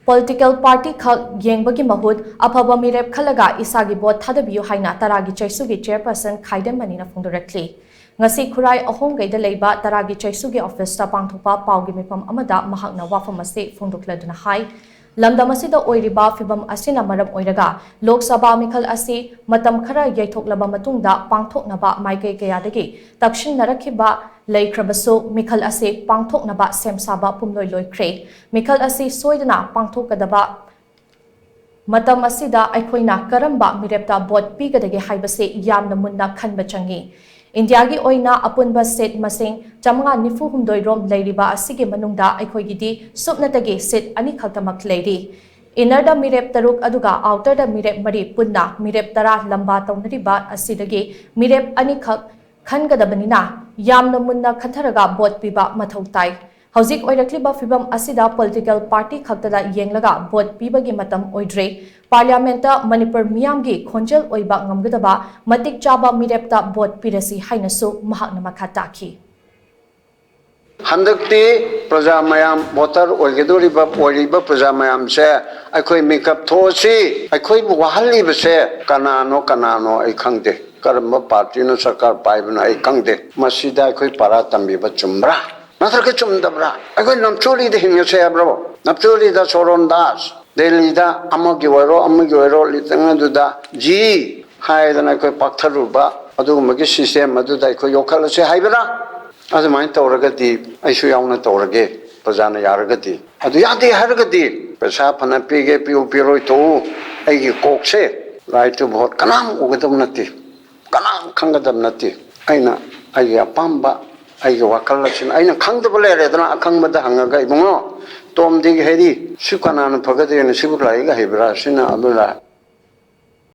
Political party Khak Yengbagi Mahut Aphaba Meerep Khallaga esagi bot Thadabiyu haina Taragi Cheishu gi Chairperson Khaidem Mani na phongdorakli. Ngasi khurai ahom gaida leiba Taragi Cheishu gi office ta pangthopa paugi mifam amada mahakna wafam ase phongdokladuna hai. Lamdam asida oiriba fibam asina maram oiraga Lok Sabha mikhal asi matam khara yaithoklaba matungda pangthoknaba maikai kayadagi takshinnarakhiba Laikrabaso, Mikhal Ase, Pangtok Naba, Semsaba, Pumloi Loikre, Mikhal Ase, Soidana, Pangtok Kadaba, Matamasida, Aikoina, Karamba, Mirepta, Bot, Pigadege, Haibase, Yam the Munda, Kanbachangi. Indiagi Oina, Apunba Set Masing, Jamanga Nifu Humdoirom, Ladiba, Asige Manunda, Aikoigidi, Subnatage, Set Anikatamak Lady. Inner the Meerep Taruk Aduga, outer the Meerep Mari, Punda, Meerep Tara, Lamba, Tonriba, Asidage, Meerep Anikak, Kangadabanina. Yamna munna khatharaga bot piba mathau tai hauzik oirakliba fibam asida political party khaktada yenglaga bot pibagi matam oidre parliamenta manipur miyamgi khonjel oiba ngamgadaba matik chaba mirepta bot pirasi hainasu mahakna makhata ki handakti praja mayam voter oigedoriba praja mayam se akhoi makeup thosi akhoi wahali bese kanano ai khangde Karma party no sarkar paibna ai kangde masida koi para tambi ba chumra nathar ke chumdabra ai namcholi de hinga se abro namcholi da soron das delhi da amagi wero litanga du da ji hai da na koi paktharu ba adu magi system adu da koi yokal se haibra adu mai tawragati ai su yauna tawrage prajana yaragati adu yade haragati pesa phana pige piro to ai ki kokse right to vote kanam ugadam nati Kanam Kangadam Nati, Aina, Aya Pamba, Aya Wakalachin, Aina Kangdabale, Akangmada Hangaga, TOMTV, Sukana, Pagadi, and Sibula, Hebra, Sina Abula,